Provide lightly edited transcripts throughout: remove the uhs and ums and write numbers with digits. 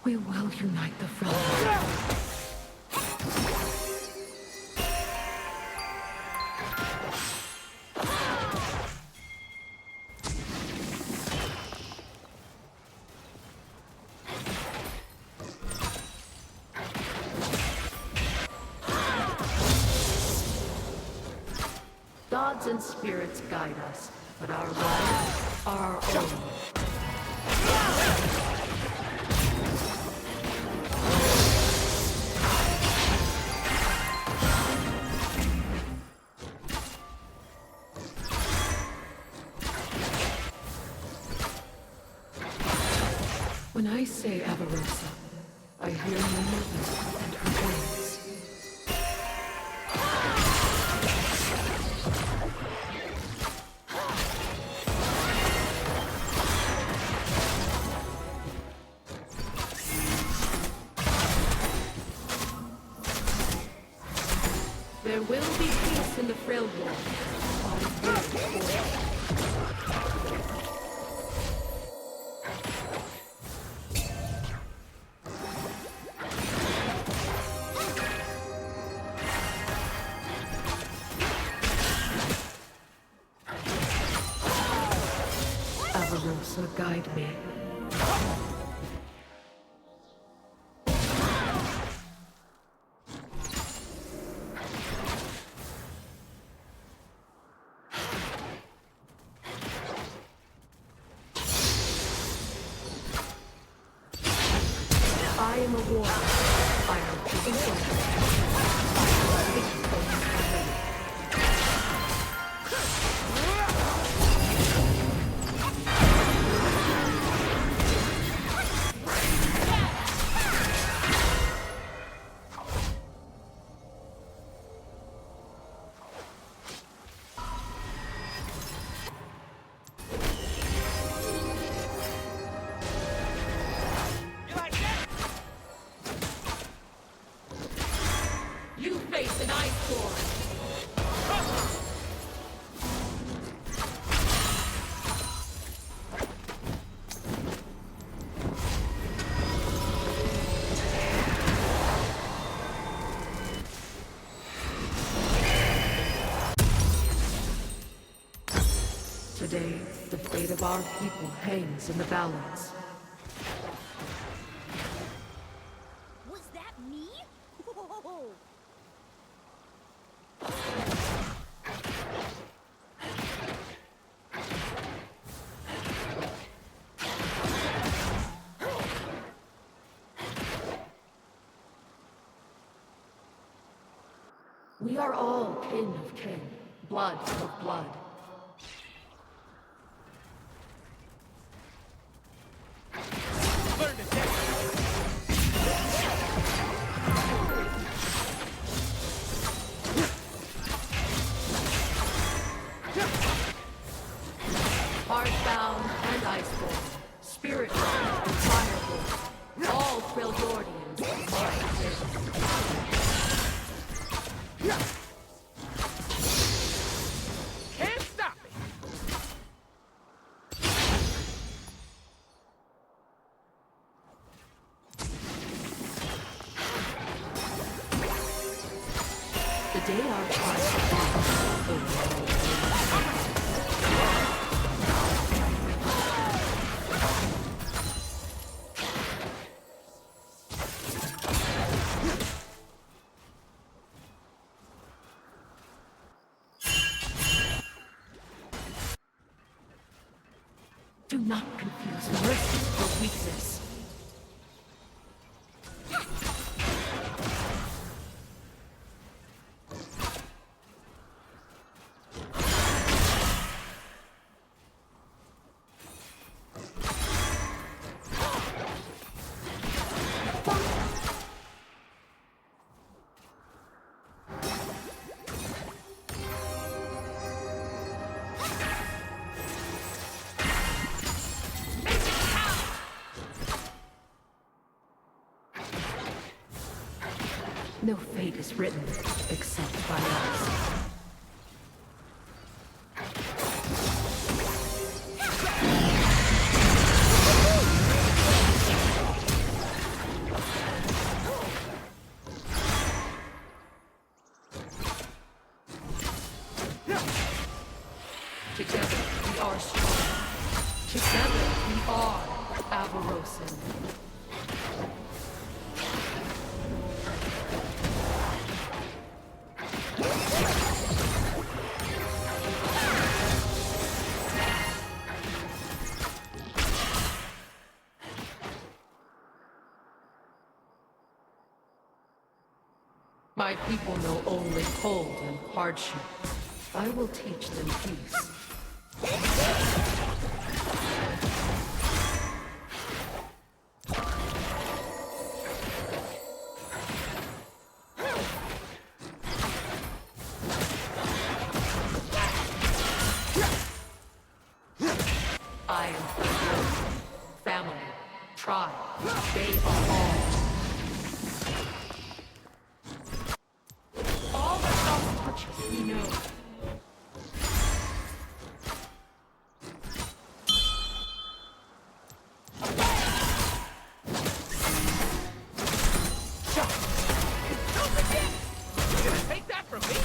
We will unite the front. Gods and spirits guide us, but our lives are our own. When I say Avarosa, I hear Minerva and her waves. There will be peace in the frail world. Avarosa, guide me. I am a warrior. I am choosing You face an ice storm. Today, the fate of our people hangs in the balance. Was that me? Whoa. We are all kin of kin, blood of blood. Heartbound and iceborne, spirit-bound and fireborne, all Freljordians are mine. Can't stop me! The day our tribe the world. Do not confuse mercy for weakness. No fate is written except by us. Together we are Avarosan. My people know only cold and hardship. I will teach them peace. I am family, tribe, they are all that else touches, we know. You gonna take that from me?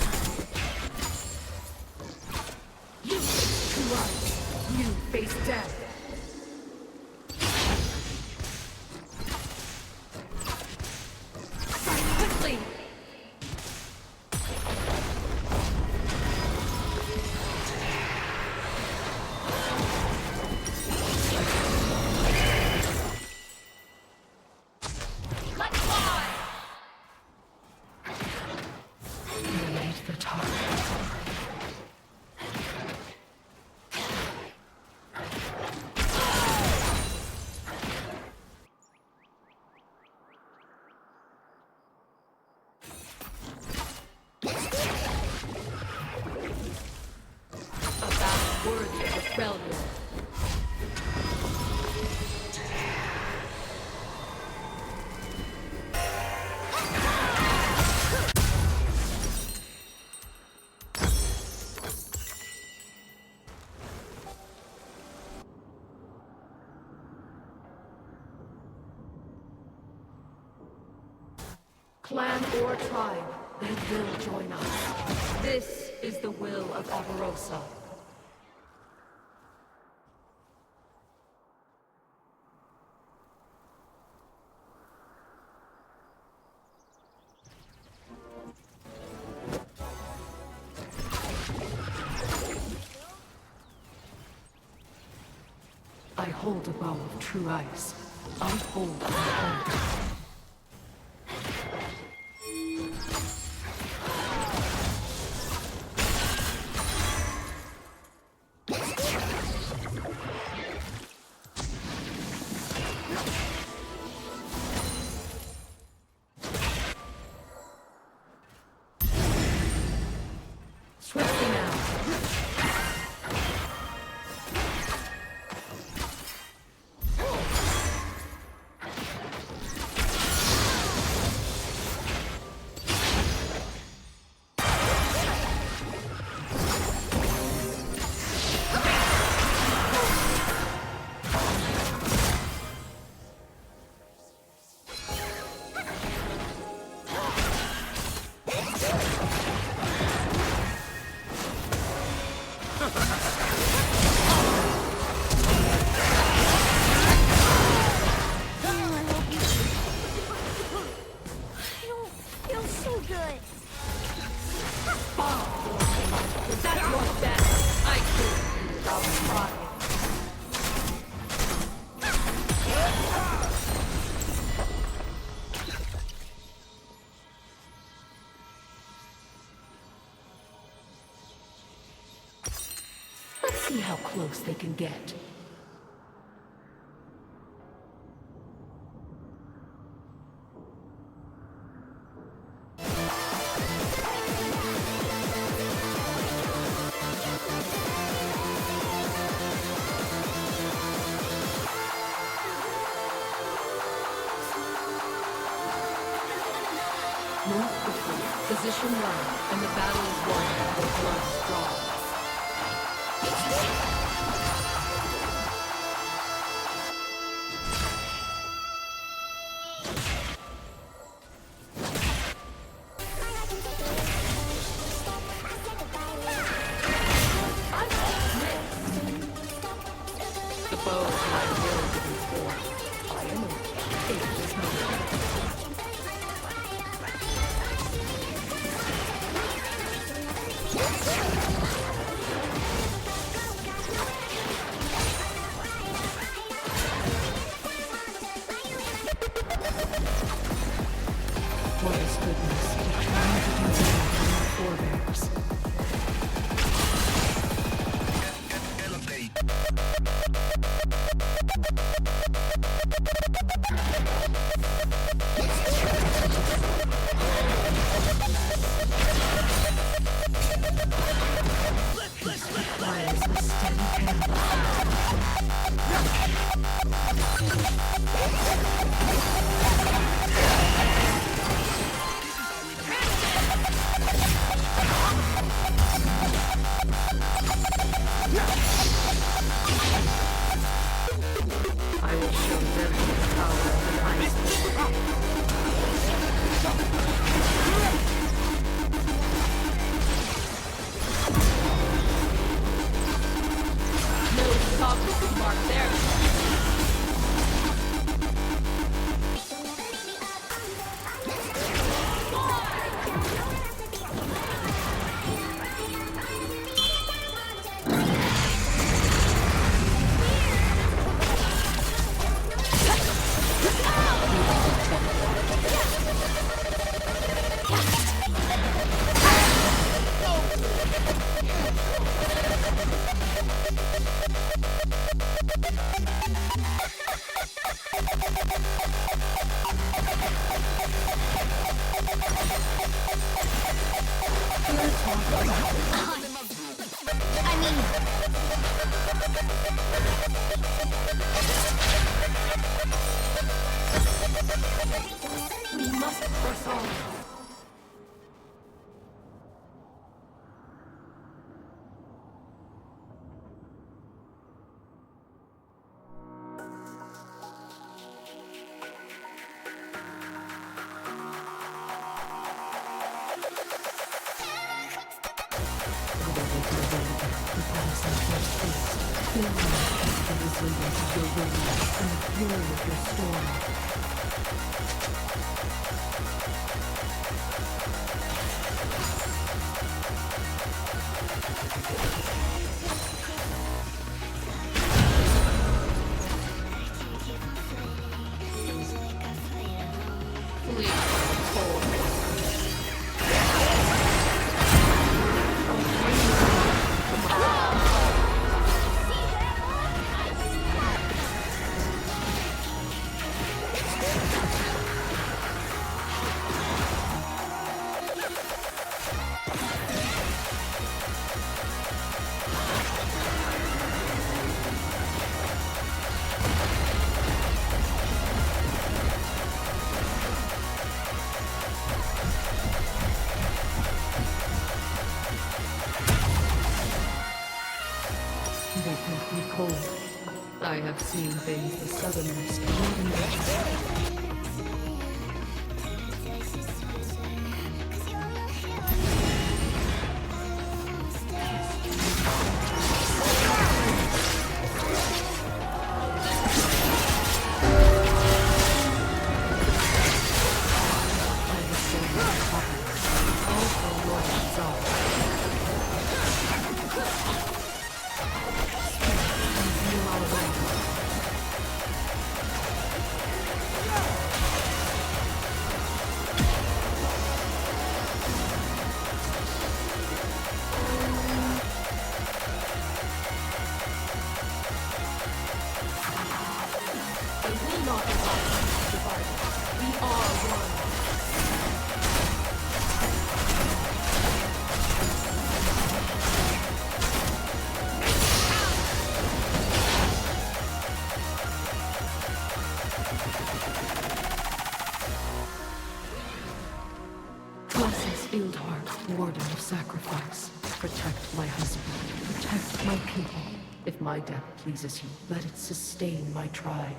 You face true light. You face death. Quickly! Let's fly! Eliminate the target. A battle worthy of a failure. Clan or tribe, they will join us. This is the will of Avarosa. I hold a bow of true ice. I hold my own. Swiftly now. Feels so good. That's your best. I could without trying. Let's see how close they can get. Move quickly, position well, and the battle is won by the blood drawn. The expose my will to be formed. I am a it is not. What is goodness to try to do better than our forebears? Requires a steady hand. I will show them the power of the ice. No cognizant mark there. We must press on. Feel the resilience of your will and the fury of your storm. Flee cold. They make me cold. I have seen things the southernmost cannot imagine. I have seen the coffins, all for Lord Zara. Feel our way. I will not allow us to divide us. We are one. Blessings, Fieldheart, warden of sacrifice. Protect my husband. Protect my people. If my death pleases you, let it sustain my tribe.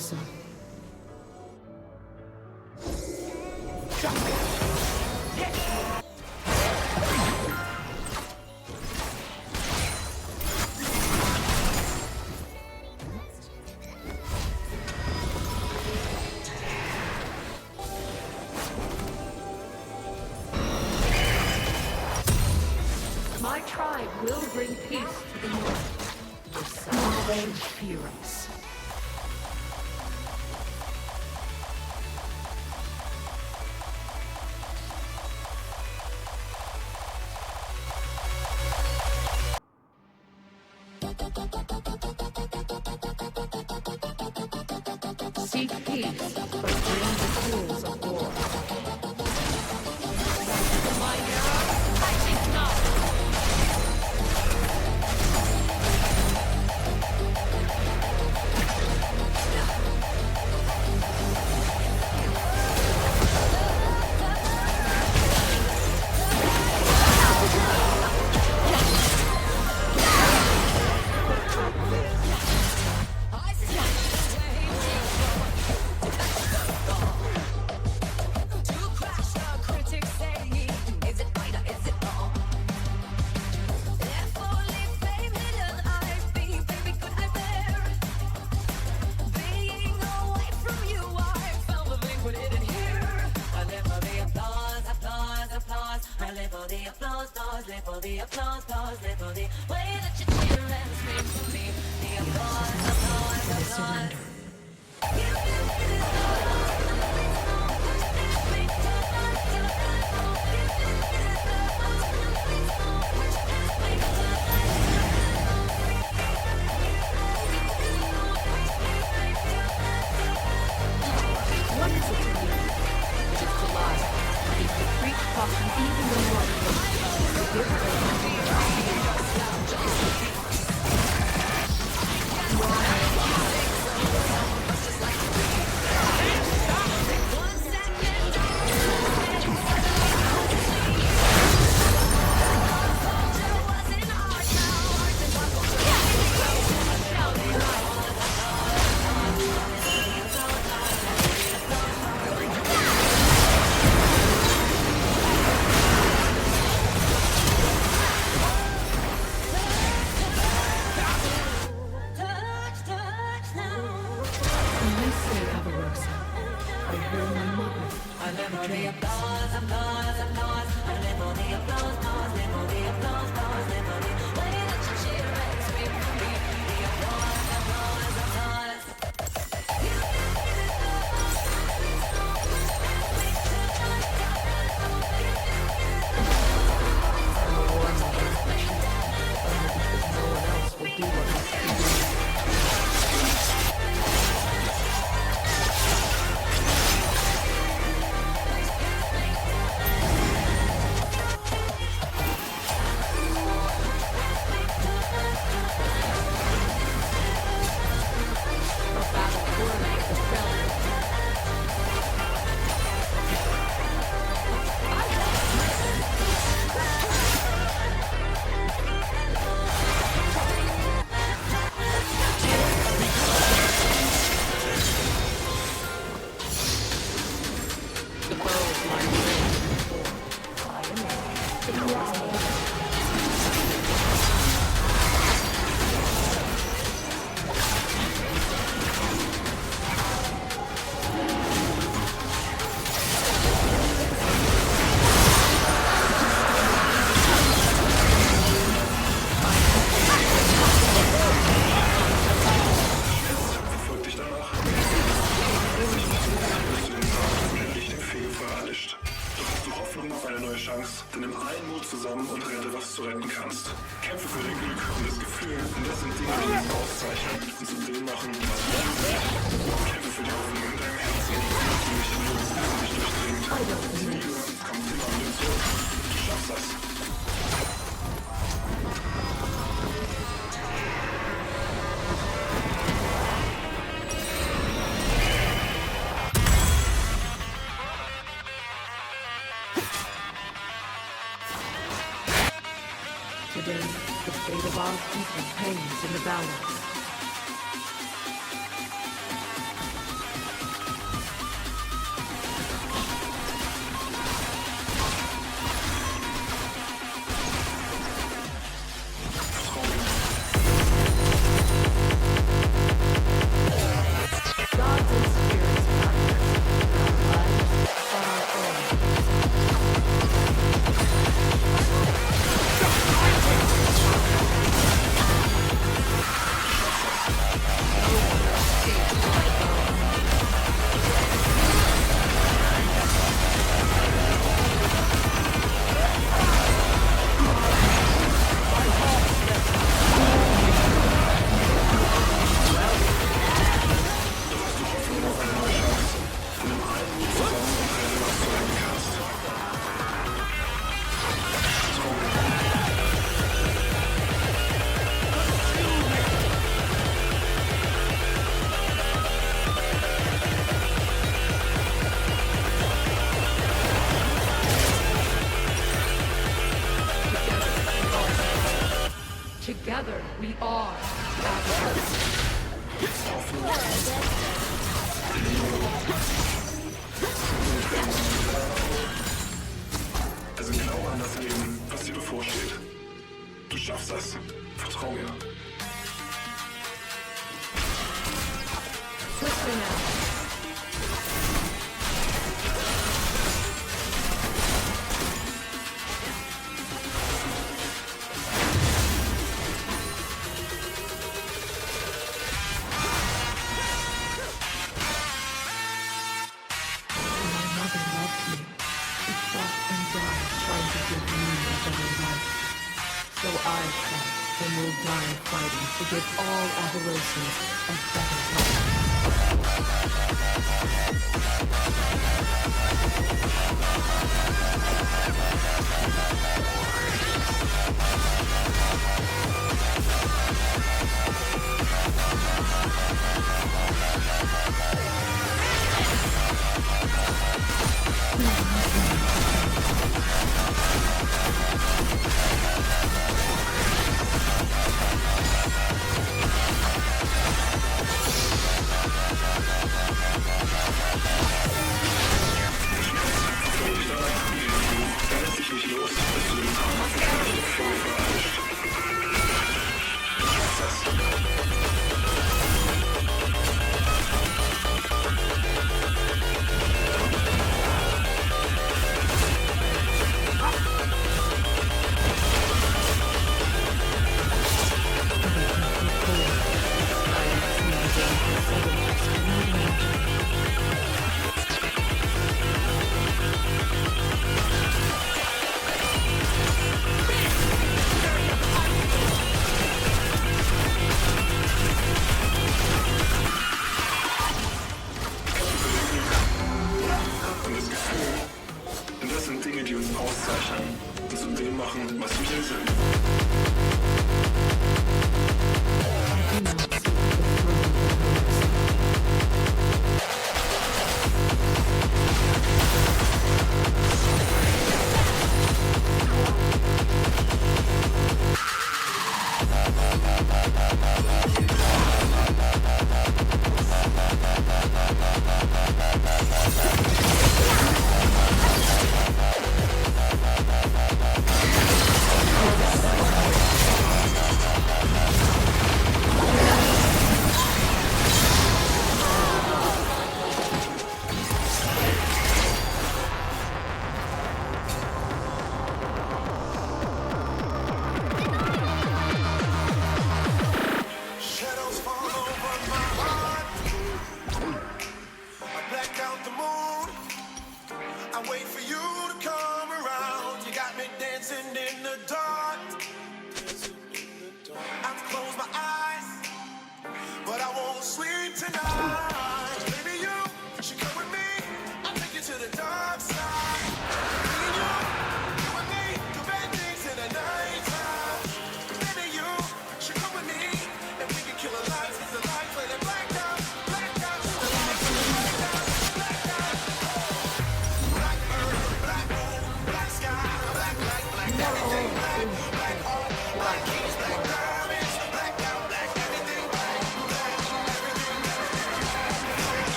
Avarosa. My tribe will bring peace to the north. The sun will fear us. Seek peace, but bring the tools of war. My arrow, I think not. I surrender. What is it to me? It is to lie. It is to preach caution even when you are When they say Avarosa, I hear my mother. I live for the applause, applause, applause. I live for the applause, applause, live for the applause, applause, live for the way that you cheer and scream for me. The applause, applause, applause. I'm a war mother, only because no one else will do what must be done. Chance, dann nimm allen Mut zusammen und rette, was du retten kannst. Kämpfe für dein Glück und das Gefühl, und das sind Dinge, die uns auszeichnen und zu dem machen, was wir sind. Kämpfe für die Hoffnung in deinem Herzen, die nicht in uns dich durchdringt. Die Liebe kommt immer an dir zurück. Du schaffst das. Today, the fate of our people hangs in the balance. Together, we are Avalanche. Also glaube an das Leben, was dir bevorsteht. Du schaffst das. Vertrau mir. Twister now. So I come and will die fighting to give all Avarosians a better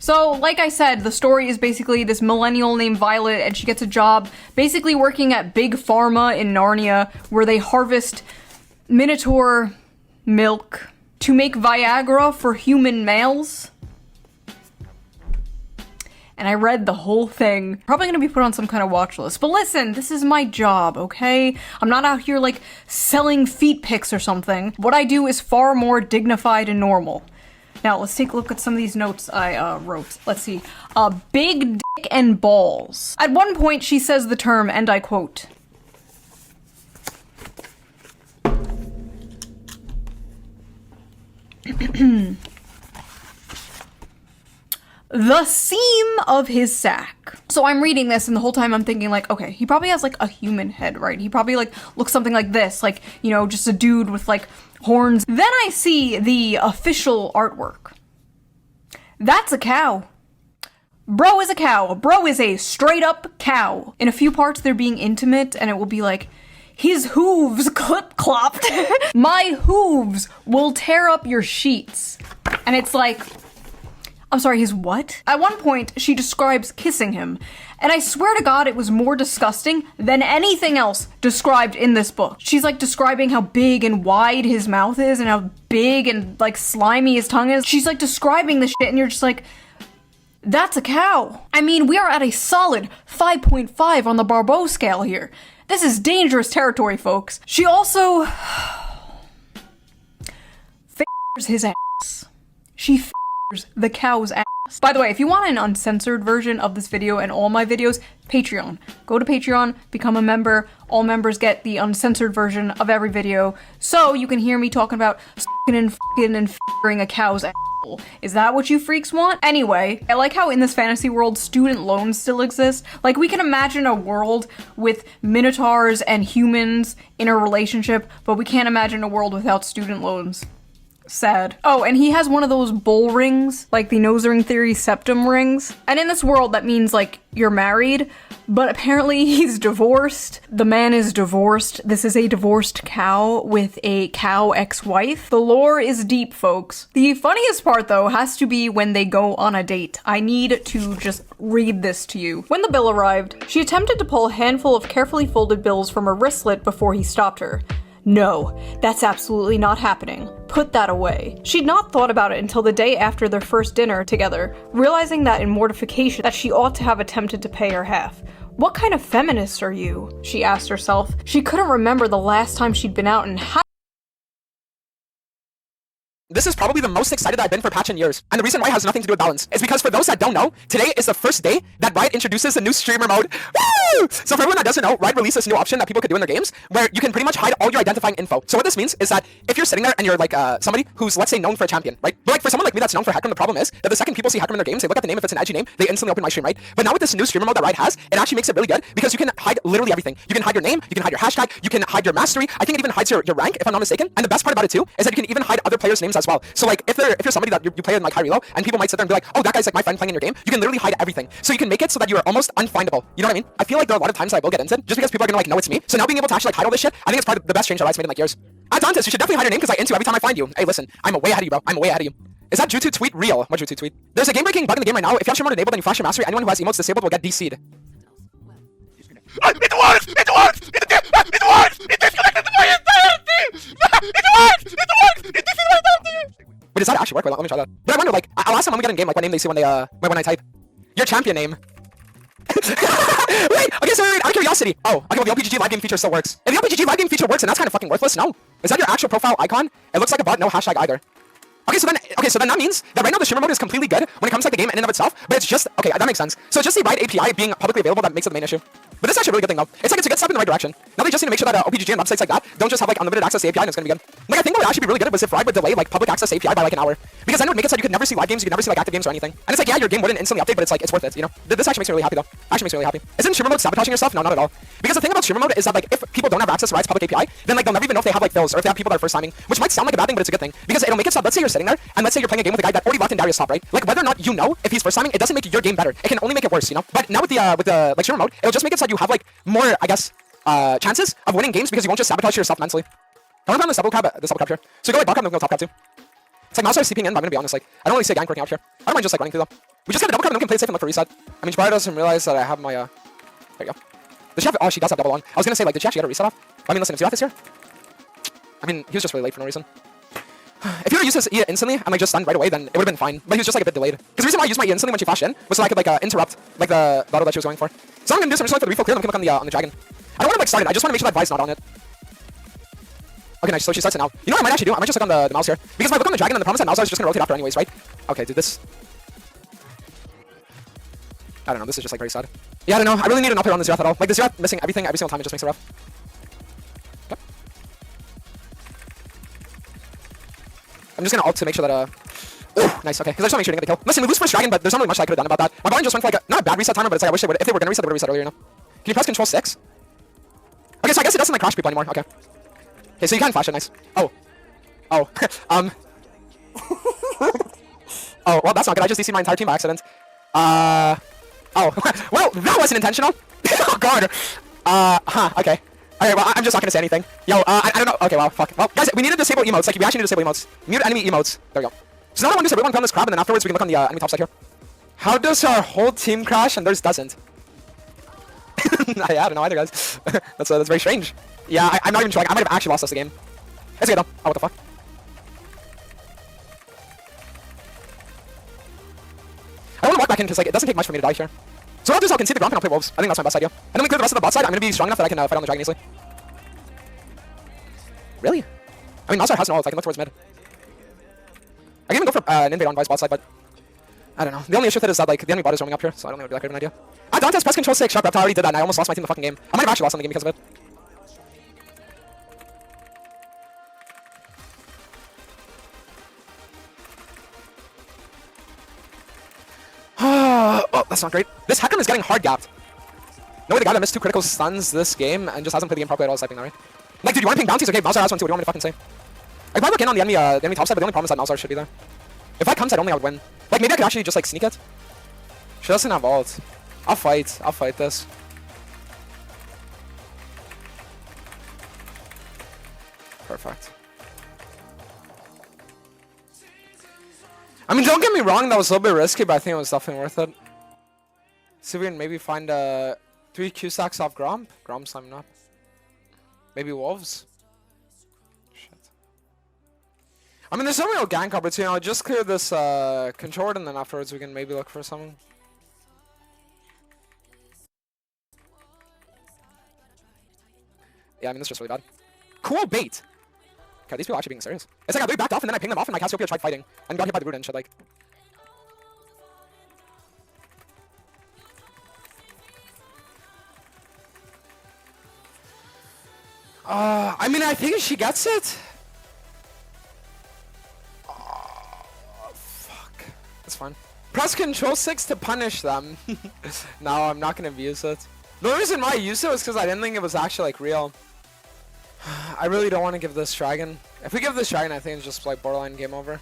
So, like I said, the story is basically this millennial named Violet, and she gets a job basically working at Big Pharma in Narnia, where they harvest Minotaur milk to make Viagra for human males. And I read the whole thing. Probably gonna be put on some kind of watch list. But listen, this is my job, okay? I'm not out here like selling feet pics or something. What I do is far more dignified and normal. Now, let's take a look at some of these notes I wrote. Let's see. Big dick and balls. At one point, she says the term, and I quote, the seam of his sack. So I'm reading this and the whole time I'm thinking like, okay, he probably has like a human head, right? He probably like looks something like this, like, you know, just a dude with like horns. Then I see the official artwork. That's a cow. Bro is a cow. Bro is a straight up cow. In a few parts they're being intimate and it will be like, his hooves clip-clopped. My hooves will tear up your sheets. And it's like, I'm sorry, his what? At one point, she describes kissing him, and I swear to God it was more disgusting than anything else described in this book. She's like describing how big and wide his mouth is and how big and like slimy his tongue is. She's like describing the shit and you're just like, that's a cow. I mean, we are at a solid 5.5 on the Barbeau scale here. This is dangerous territory, folks. She also f***ers his ass. She f***ers the cow's ass. By the way, if you want an uncensored version of this video and all my videos, Patreon. Go to Patreon, become a member. All members get the uncensored version of every video, so you can hear me talking about s***ing and f***ing and f***ing a cow's ass. Is that what you freaks want? Anyway, I like how in this fantasy world, student loans still exist. Like, we can imagine a world with minotaurs and humans in a relationship, but we can't imagine a world without student loans. Sad. Oh, and he has one of those bull rings, like the nose ring theory septum rings. And in this world, that means, like, you're married, but apparently he's divorced. The man is divorced. This is a divorced cow with a cow ex-wife. The lore is deep, folks. The funniest part, though, has to be when they go on a date. I need to just read this to you. When the bill arrived, she attempted to pull a handful of carefully folded bills from her wristlet before he stopped her. No, that's absolutely not happening. Put that away. She'd not thought about it until the day after their first dinner together, realizing that in mortification that she ought to have attempted to pay her half. What kind of feminist are you? She asked herself. She couldn't remember the last time she'd been out and This is probably the most excited I've been for patch in years. And the reason why has nothing to do with balance. Is because for those that don't know, today is the first day that Riot introduces a new streamer mode. Woo! So for everyone that doesn't know, Riot released this new option that people could do in their games where you can pretty much hide all your identifying info. So what this means is that if you're sitting there and you're like somebody who's, let's say, known for a champion, right? But like for someone like me that's known for Hecarim, the problem is that the second people see Hecarim in their games, they look at the name, if it's an edgy name, they instantly open my stream, right? But now with this new streamer mode that Riot has, it actually makes it really good because you can hide literally everything. You can hide your name, you can hide your hashtag, you can hide your mastery. I think it even hides your rank, if I'm not mistaken. And the best part about it too is that you can even hide other players' names as well. So like if you're somebody that you play in like high reload and people might sit there and be like, oh, that guy's like my friend playing in your game, you can literally hide everything. So you can make it so that you're almost unfindable. You know what I mean? I feel like there are a lot of times that I will get into just because people are gonna like know it's me. So now being able to actually like hide all this shit, I think it's probably the best change that Riot's made in like years. Dantes, you should definitely hide your name because I into every time I find you. Hey, listen, I'm way ahead of you, bro. I'm way ahead of you. Is that Jutsu tweet real? What Jutsu tweet? There's a game-breaking bug in the game right now. If you have stream mode enabled and you flash your mastery, anyone who has emotes disabled will get DC'd. It works! It works! It works! It disconnected my entirety! It works! It works! It disconnected my entirety! Wait, does that actually work? Wait, let me try that. But I wonder, like, I'll ask them when we get in game, like, what name they see when they, when I type. Your champion name. Wait, okay, so wait, out of curiosity. Oh, okay, well, the LPGG live game feature still works. If the LPGG live game feature works, then that's kind of fucking worthless, no? Is that your actual profile icon? It looks like a bot, no hashtag either. Okay, so then that means that right now the streamer mode is completely good when it comes to like the game in and of itself, but it's just, okay, that makes sense. So it's just the Riot API being publicly available that makes it the main issue. But this is actually a really good thing though. It's like it's a good step in the right direction. Now they just need to make sure that OPGG and websites like that don't just have like unlimited access to API and it's gonna be good. Like I think what would actually be really good was if Riot would delay like public access to API by like an hour. Because then it would make it so you could never see live games, you could never see like active games or anything. And it's like, yeah, your game wouldn't instantly update, but it's like, it's worth it, you know? This actually makes me really happy though. Actually makes me really happy. Isn't streamer mode sabotaging yourself? No, not at all. Because the thing about streamer mode is that like, if people don't have access to Riot's public API, then like they'll never even know if they have like fills or if they have people that are first timing, which might sound like a bad thing, but it's a good thing. Because it'll make it so, let's say you're sitting there, and let's say you're playing a game with a guy that already locked in Darius top, right? Like whether or not you know if he's first timing, it doesn't make your game better. It can only make it worse, you know? But now with the like streamer mode, it'll just make it so that you have like more, I guess, chances of winning games because you won't just sabotage yourself mentally. I want to find the double cap here. So go like bot cap and go top cap too. It's like Mouse are CPing in, but I'm gonna be honest, like, I don't really see a gank working out here. I don't mind just like running through them. We just got a double cut and then we can play it safe and look for reset. I mean, Jabari doesn't realize that I have my, there you go. Does she have, oh, she does have double on. I was gonna say, like, did she actually get a reset off? I mean, listen, if Zerath is here, I mean, he was just really late for no reason. If you were to use this E instantly and like just stunned right away, then it would have been fine. But he was just like a bit delayed. Because the reason why I used my E instantly when she flashed in was so I could like interrupt like the auto that she was going for. So I'm gonna do some just like for the refill clear, then we can look on the dragon. I don't want to like start it. I just want to make sure that Vi's not on it. Okay, nice. So she starts it now. You know what I might actually do? I might just look on the mouse here because if I look on the dragon and the promise that mouse is just gonna rotate after anyways, right? Okay, dude, this. I don't know. This is just like very sad. Yeah, I don't know. I really need an up here on the Zerath at all. Like the Zerath missing everything every single time. It just makes it rough. I'm just gonna ult to make sure that oh, nice, okay. Because I just want to make sure to get the kill. Listen, we lose first dragon, but there's not really much I could have done about that. My body just went for like a, not a bad reset timer, but it's like I wish they would, if they were gonna reset, they would have reset earlier, you know? Can you press control 6? Okay, so I guess it doesn't like crash people anymore, okay. Okay, so you can flash it, nice. Oh. Oh. Oh, well, that's not good. I just DC'd my entire team by accident. Oh. Well, that wasn't intentional. Oh, God. Okay. Okay, well, I'm just not gonna say anything. Yo, I don't know. Okay, well, fuck. Well, guys, we need to disable emotes. Like, we actually need to disable emotes. Mute enemy emotes. There we go. So now I want to do is everyone on this crab, and then afterwards we can look on the enemy top side here. How does our whole team crash and theirs doesn't? I don't know either, guys. that's very strange. Yeah, I'm not even trying. I might have actually lost us the game. It's okay though. Oh, what the fuck? I want to walk back in because like it doesn't take much for me to die here. So what I'll do is I'll concede the ground and I'll play wolves. I think that's my best idea. And then we clear the rest of the bot side. I'm gonna be strong enough that I can fight on the dragon easily. Really? I mean, Mouse has no ult. I can look towards mid. I can even go for an invade on Vi's bot side, but I don't know. The only issue with it is that like the enemy bot is roaming up here, so I don't think it would be that great of an idea. Dante's press control 6 sharp reptile already did that, and I almost lost my team the fucking game. I might have actually lost on the game because of it. Oh, that's not great. This Hecarim is getting hard gapped. No way, the guy that missed 2 critical stuns this game and just hasn't played the game properly at all is typing that, right? Like, dude, you want to ping bounties? Okay, Malzahar has one too. What do you want me to fucking say? I could probably look in on the enemy top side, but the only problem is that Malzahar should be there. If I come side only, I would win. Like, maybe I could actually just, like, sneak it. She doesn't have ult. I'll fight this. Perfect. I mean, don't get me wrong, that was a little bit risky, but I think it was definitely worth it. See if we can maybe find 3 Q stacks off Gromp. Gromp's climbing up. Maybe Wolves. Shit. I mean, there's no real gank opportunity. I'll just clear this control, and then afterwards we can maybe look for something. Yeah, I mean, this is just really bad. Cool bait! Okay, these people are actually being serious. It's like I really backed off, and then I pinged them off, and my Cassiopeia tried fighting, and got hit by the root and shit, like. I mean, I think she gets it. Oh, fuck. That's fine. Press Control 6 to punish them. No, I'm not gonna abuse it. The reason why I used it was because I didn't think it was actually, like, real. I really don't want to give this dragon. If we give this dragon, I think it's just, like, borderline game over.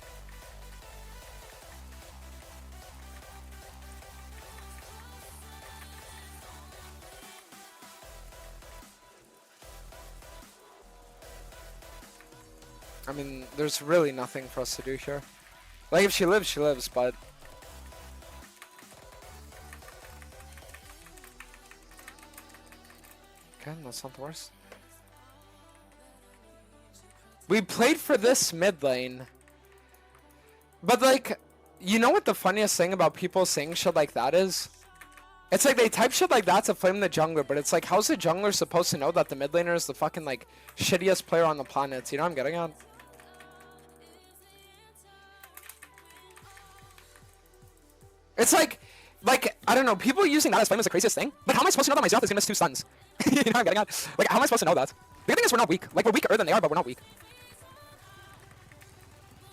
I mean, there's really nothing for us to do here. Like, if she lives, but... Okay, that's not the worst. We played for this mid lane. But, like, you know what the funniest thing about people saying shit like that is? It's like they type shit like that to flame the jungler, but it's like, how's the jungler supposed to know that the mid laner is the fucking, like, shittiest player on the planet? You know what I'm getting at? It's like, I don't know, people using that as flame is the craziest thing, but how am I supposed to know that my Zerath is gonna miss 2 stuns? You know what I'm getting at? Like, how am I supposed to know that? The good thing is we're not weak. Like, we're weaker than they are, but we're not weak.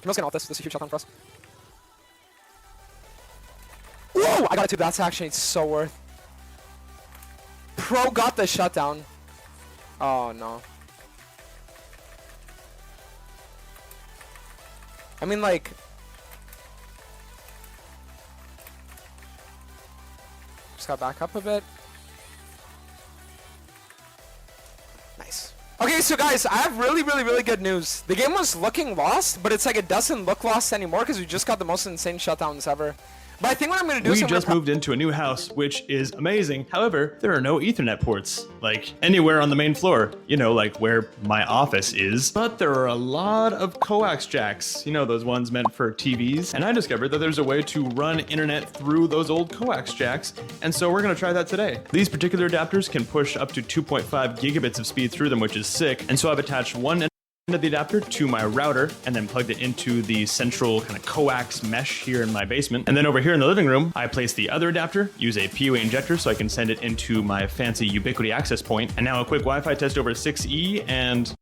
Camille's gonna ult this. This is a huge shutdown for us. Whoa! I got it too. That's actually so worth. Pro got the shutdown. Oh, no. I mean, like... Just gotta back up a bit. Nice. Okay, so guys, I have really good news. The game was looking lost, but it's like it doesn't look lost anymore because we just got the most insane shutdowns ever. But I think what I'm gonna do is We just moved into a new house, which is amazing. However, there are no Ethernet ports, like anywhere on the main floor. You know, like where my office is. But there are a lot of coax jacks. You know, those ones meant for TVs. And I discovered that there's a way to run internet through those old coax jacks. And so we're gonna try that today. These particular adapters can push up to 2.5 gigabits of speed through them, which is sick. And so I've attached one end of the adapter to my router and then plugged it into the central kind of coax mesh here in my basement. And then over here in the living room, I place the other adapter, use a PoE injector so I can send it into my fancy Ubiquiti access point. And now a quick Wi-Fi test over 6E and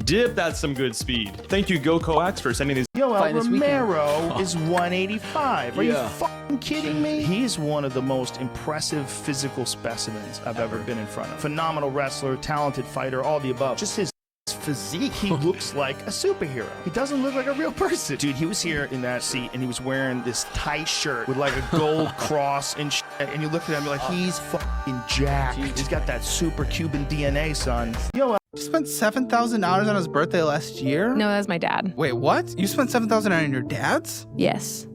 dip, that's some good speed. Thank you, Go Coax, for sending these. Yoel Romero is 185. Are you fucking kidding me? He's one of the most impressive physical specimens I've ever been in front of. Phenomenal wrestler, talented fighter, all the above. Just his physique, he looks like a superhero. He doesn't look like a real person. Dude, he was here in that seat and he was wearing this tight shirt with like a gold cross and shit. And you look at him, you're like, he's fucking jacked. He's got that super Cuban DNA, son. Yo, You spent $7,000 on his birthday last year? No, that was my dad. Wait, what? You spent $7,000 on your dad's? Yes.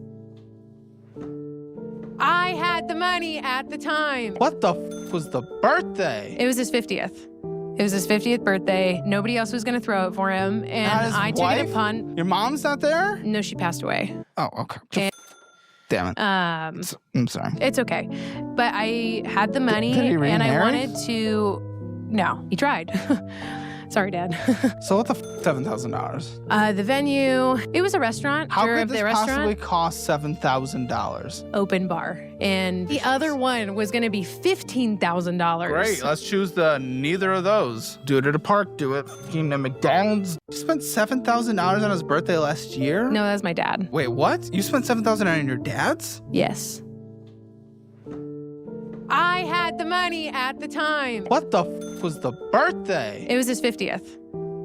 I had the money at the time. What the f was the birthday? It was his 50th. It was his 50th birthday. Nobody else was going to throw it for him. And Not his I took wife? it upon. Your mom's not there? No, she passed away. Oh, okay. Damn it. I'm sorry. It's okay. But I had the money Did he and I remarry? wanted to. No, he tried. Sorry, Dad. So what the f $7,000? The venue, it was a restaurant. How Sure, could of this the restaurant, possibly cost $7,000? open bar. And the other one was going to be $15,000. Great, let's choose the neither of those. Do it at a park, do it fucking at McDonald's. You spent $7,000 on his birthday last year? No, that was my dad. Wait, what? You spent $7,000 on your dad's? Yes. I had the money at the time. What the f was the birthday? It was his 50th.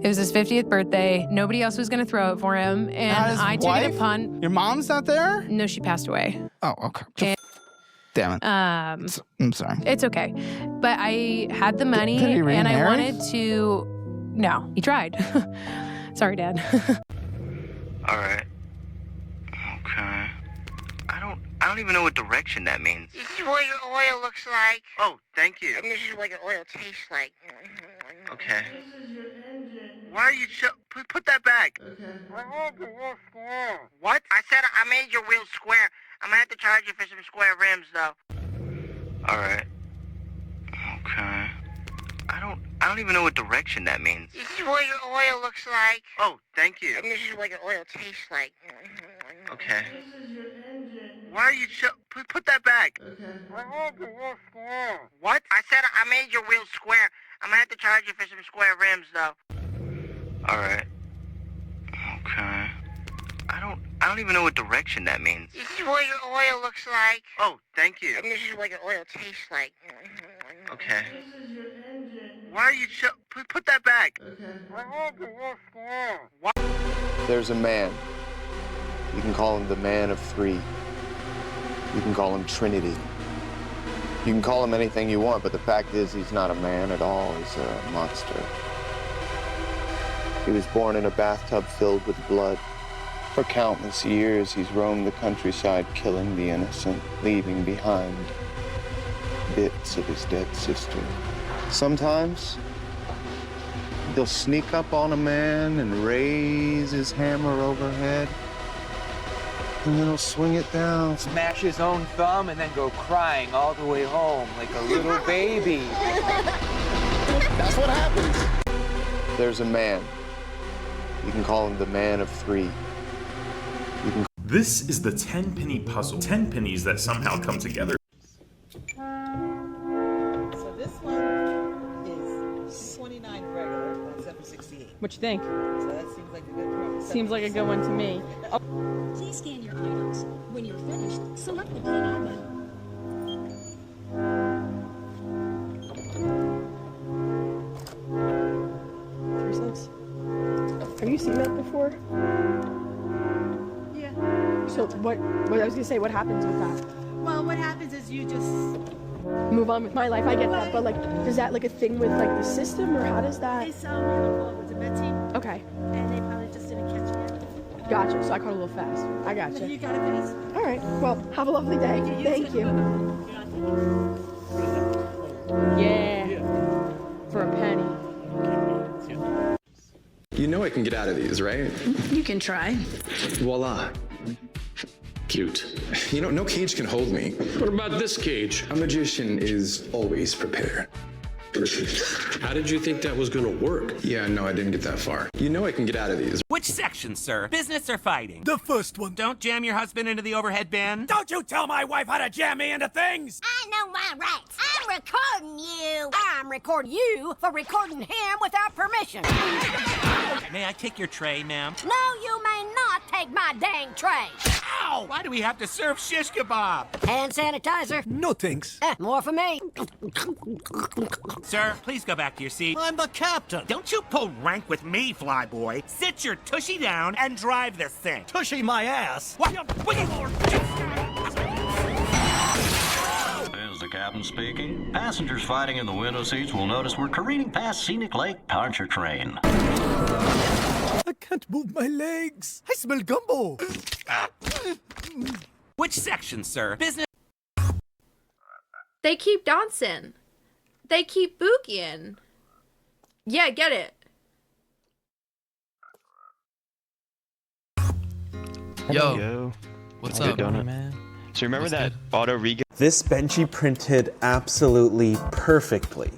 It was his 50th birthday. Nobody else was going to throw it for him. And Not his I took wife? it upon. Your mom's not there? No, she passed away. Oh, okay. Damn it. I'm sorry. It's okay. But I had the money Did he and I remarry? wanted to. No, he tried. Sorry, Dad. All right. Okay. I don't even know what direction that means. This is what your oil looks like. Oh, thank you. And this is what your oil tastes like. Okay. This is your engine. Why are you put that back? I made your wheel square. What? I said I made your wheel square. I'm gonna have to charge you for some square rims, though. All right. Okay. I don't even know what direction that means. This is what your oil looks like. Oh, thank you. And this is what your oil tastes like. Okay. This is your engine. Why are you put that back? I made your wheel square. What? I said I made your wheel square. I'm gonna have to charge you for some square rims, though. All right. Okay. I don't even know what direction that means. This is what your oil looks like. Oh, thank you. And this is what your oil tastes like. Okay. This is your engine. Why are you put that back? I made your wheel square. There's a man. You can call him the man of three. You can call him Trinity. You can call him anything you want, but the fact is he's not a man at all. He's a monster. He was born in a bathtub filled with blood. For countless years, he's roamed the countryside, killing the innocent, leaving behind bits of his dead sister. Sometimes, he'll sneak up on a man and raise his hammer overhead, and then he'll swing it down. Smash his own thumb and then go crying all the way home like a little baby. That's what happens. There's a man. You can call him the man of three. This is the 10-penny puzzle. 10 pennies that somehow come together. So this one is 29 regular, 768. What you think? So that seems like a good one. Seems like a good one to me. Oh. Please scan your items. When you're finished, select the Pay Now button. Have you seen that before? Yeah. So what I was gonna say, what happens with that? Well, what happens is you just move on with my life. I get that, but like, is that like a thing with like the system, or how does that? It's it was a med team. Okay. And they probably just didn't catch it. Gotcha. So I caught a little fast. I gotcha. You got it fast. All right. Well, have a lovely day. Thank you. Yeah. For a penny. You know I can get out of these, right? You can try. Voila. Cute. You know, no cage can hold me. What about this cage? A magician is always prepared. How did you think that was gonna work? Yeah, no, I didn't get that far. You know I can get out of these. Which section, sir? Business or fighting? The first one. Don't jam your husband into the overhead bin. Don't you tell my wife how to jam me into things! I know my rights. I'm recording you. I'm recording you for recording him without permission. May I take your tray, ma'am? No, you may not take my dang tray. Ow! Why do we have to serve shish kebab? Hand sanitizer? No thanks. More for me. Sir, please go back to your seat. I'm the captain. Don't you pull rank with me, flyboy. Sit your tushy down and drive this thing. Tushy my ass. What? This is the captain speaking. Passengers fighting in the window seats will notice we're careening past Scenic Lake Pontchartrain. I can't move my legs. I smell gumbo. Which section, sir? Business. They keep dancing. They keep boogieing. Yeah, get it. Yo. What's up, man? So remember that auto regen? This Benchy printed absolutely perfectly.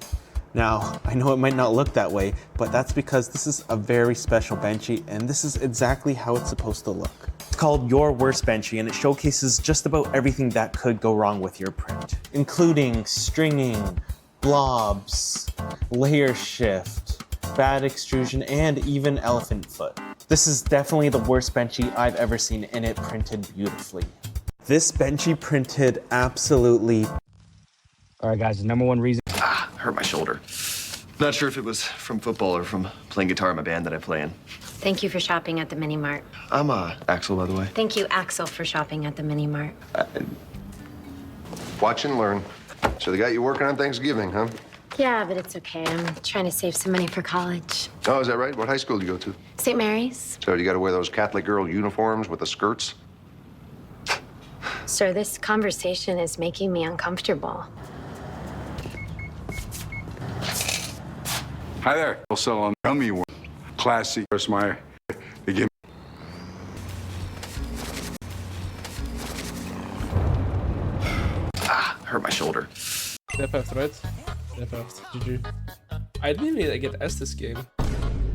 Now, I know it might not look that way, but that's because this is a very special Benchy, and this is exactly how it's supposed to look. It's called Your Worst Benchy, and it showcases just about everything that could go wrong with your print, including stringing, blobs, layer shift, bad extrusion, and even elephant foot. This is definitely the worst Benchy I've ever seen, and it printed beautifully. This Benchy printed absolutely. All right, guys, the number one reason. Hurt my shoulder. Not sure if it was from football or from playing guitar in my band that I play in. Thank you for shopping at the Mini Mart. I'm Axel, by the way. Thank you, Axel, for shopping at the Mini Mart. Watch and learn. So they got you working on Thanksgiving, huh? Yeah, but it's okay. I'm trying to save some money for college. Oh, is that right? What high school do you go to? St. Mary's. So you got to wear those Catholic girl uniforms with the skirts? Sir, this conversation is making me uncomfortable. Hi there. Also on Gummy One. Classy. There's my. They give Hurt my shoulder. Step left, right? Step left. GG. I didn't really get S this game.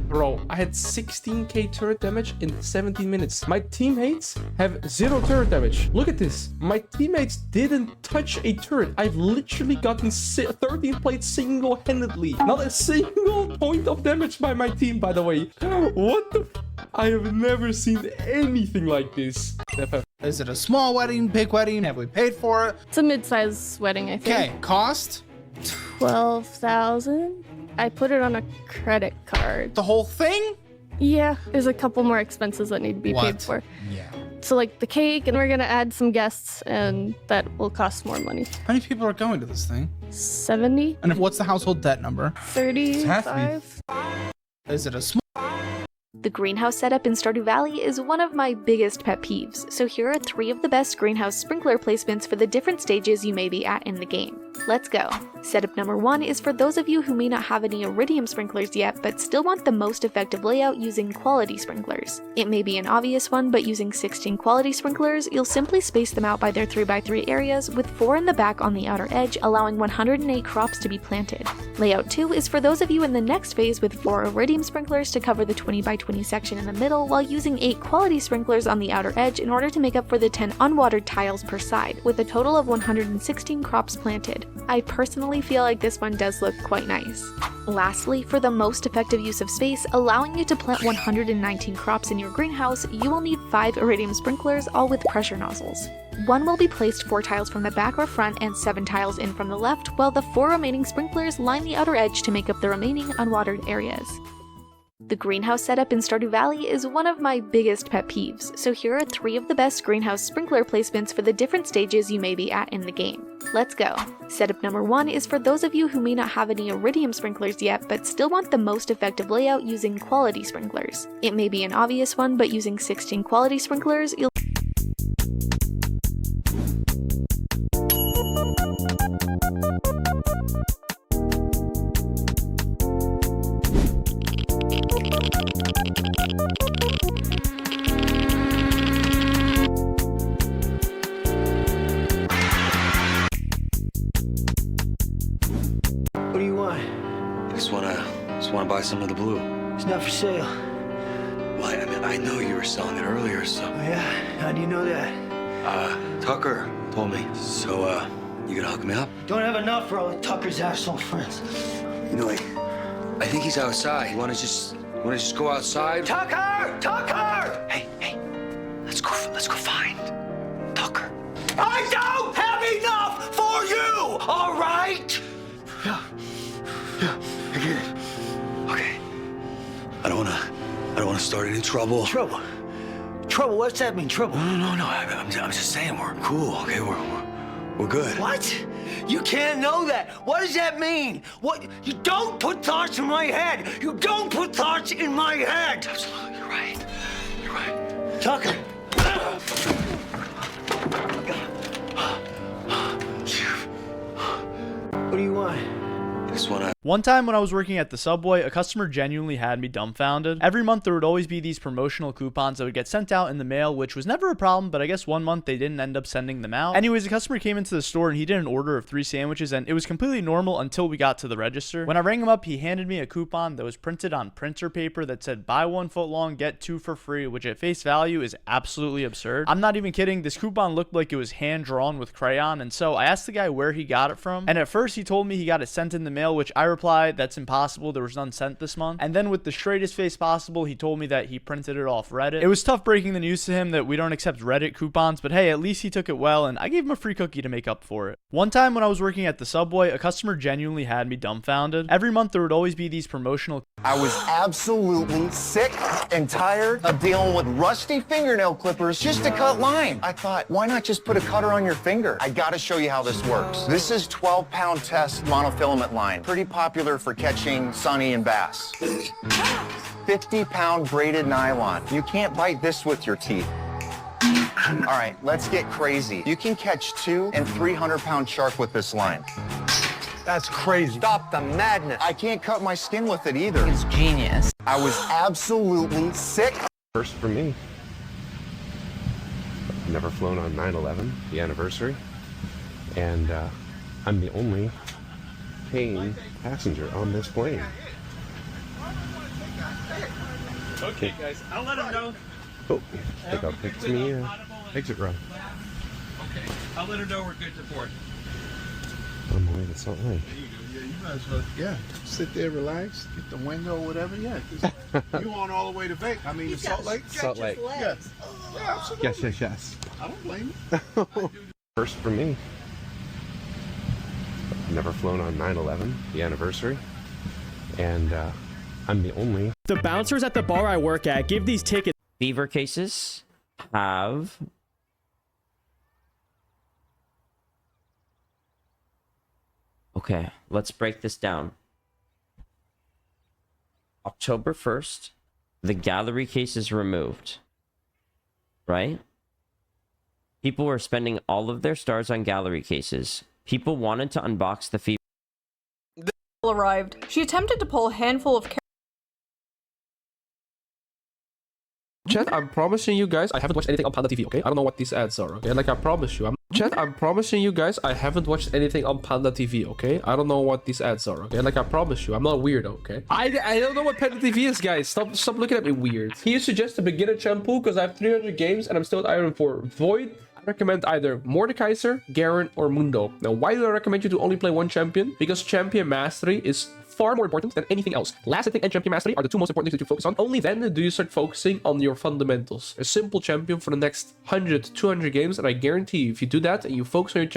Bro, I had 16k turret damage in 17 minutes. My teammates have 0 turret damage. Look at this. My teammates didn't touch a turret. I've literally gotten 13 plates single-handedly. Not a single point of damage by my team, by the way. What the I have never seen anything like this. Is it a small wedding, big wedding? Have we paid for it? It's a mid-size wedding, I think. Okay, cost? 12,000. I put it on a credit card. The whole thing? Yeah, there's a couple more expenses that need to be paid for. Yeah. So like the cake, and we're gonna add some guests, and that will cost more money. How many people are going to this thing? 70. And what's the household debt number? 35. Is it a small? The greenhouse setup in Stardew Valley is one of my biggest pet peeves, so here are 3 of the best greenhouse sprinkler placements for the different stages you may be at in the game. Let's go. Setup number 1 is for those of you who may not have any iridium sprinklers yet but still want the most effective layout using quality sprinklers. It may be an obvious one, but using 16 quality sprinklers, you'll simply space them out by their 3x3 areas with 4 in the back on the outer edge, allowing 108 crops to be planted. Layout 2 is for those of you in the next phase with 4 iridium sprinklers to cover the 20x20 section in the middle, while using 8 quality sprinklers on the outer edge in order to make up for the 10 unwatered tiles per side, with a total of 116 crops planted. I personally feel like this one does look quite nice. Lastly, for the most effective use of space, allowing you to plant 119 crops in your greenhouse, you will need 5 iridium sprinklers, all with pressure nozzles. One will be placed 4 tiles from the back or front and 7 tiles in from the left, while the 4 remaining sprinklers line the outer edge to make up the remaining unwatered areas. The greenhouse setup in Stardew Valley is one of my biggest pet peeves, so here are 3 of the best greenhouse sprinkler placements for the different stages you may be at in the game. Let's go. Setup number 1 is for those of you who may not have any iridium sprinklers yet but still want the most effective layout using quality sprinklers. It may be an obvious one, but using 16 quality sprinklers, you'll What do you want? Just wanna buy some of the blue. It's not for sale. Well, I mean, I know you were selling it earlier, so. Oh, yeah? How do you know that? Tucker told me. So, you gonna hook me up? Don't have enough for all of Tucker's asshole friends. You know, I think he's outside. You wanna just go outside? Tucker! Tucker! Hey, let's go find Tucker. I don't have enough for you, all right? Yeah, I get it. Okay. I don't wanna start any trouble. Trouble? Trouble? What's that mean, trouble? No. I'm just saying we're cool, okay? We're good. What? You can't know that. What does that mean? What? You don't put thoughts in my head. You don't put thoughts in my head. Absolutely, you're right. Tucker. What do you want? Just wanna. One time when I was working at the Subway, a customer genuinely had me dumbfounded. Every month there would always be these promotional coupons that would get sent out in the mail, which was never a problem, but I guess one month they didn't end up sending them out. Anyways, a customer came into the store and he did an order of 3 sandwiches, and it was completely normal until we got to the register. When I rang him up, he handed me a coupon that was printed on printer paper that said buy 1 foot long, get 2 for free, which at face value is absolutely absurd. I'm not even kidding, this coupon looked like it was hand drawn with crayon, and so I asked the guy where he got it from, and at first he told me he got it sent in the mail, which I replied, that's impossible, there was none sent this month. And then with the straightest face possible, he told me that he printed it off Reddit. It was tough breaking the news to him that we don't accept Reddit coupons, but hey, at least he took it well, and I gave him a free cookie to make up for it. One time when I was working at the Subway, a customer genuinely had me dumbfounded. Every month there would always be these promotional. I was absolutely sick and tired of dealing with rusty fingernail clippers just to cut line. I thought, why not just put a cutter on your finger? I gotta show you how this works. This is 12-pound test monofilament line. Pretty popular for catching sunny and bass. 50-pound braided nylon. You can't bite this with your teeth. All right, let's get crazy. You can catch 2 and 300-pound shark with this line. That's crazy. Stop the madness. I can't cut my skin with it either. It's genius. I was absolutely sick. First for me. Never flown on 9/11, the anniversary. And I'm the only paying passenger on this plane. Okay, guys, I'll let him know. Oh, I think I'll pick me exit row. Okay, I'll let him know we're good to board. On my way to Salt Lake. Yeah, you might as well, sit there, relax, get the window, whatever, you on all the way to Vegas. I mean, to Salt Lake? Salt Lake. Yeah, absolutely. Yes. I don't blame you. First for me. Never flown on 9/11, the anniversary. And I'm the only. The bouncers at the bar I work at give these tickets. Beaver cases have okay, let's break this down. October 1st, the gallery case is removed. Right? People were spending all of their stars on gallery cases. People wanted to unbox the fee. Arrived. She attempted to pull a handful of Chat, I'm promising you guys I haven't watched anything on Panda TV, okay? I don't know what these ads are, okay? Like, I promise you. Chat, I'm promising you guys I haven't watched anything on Panda TV, okay? I don't know what these ads are, okay? Like, I promise you, I'm not weird, okay? I don't know what Panda TV is, guys. Stop looking at me weird. He suggests a beginner shampoo because I have 300 games and I'm still at Iron 4. Void, I recommend either Mordekaiser, Garen, or Mundo. Now, why do I recommend you to only play one champion? Because champion mastery is far more important than anything else. Last hitting and champion mastery are the 2 most important things that you focus on. Only then do you start focusing on your fundamentals. A simple champion for the next 100 to 200 games, and I guarantee you, if you do that and you focus on your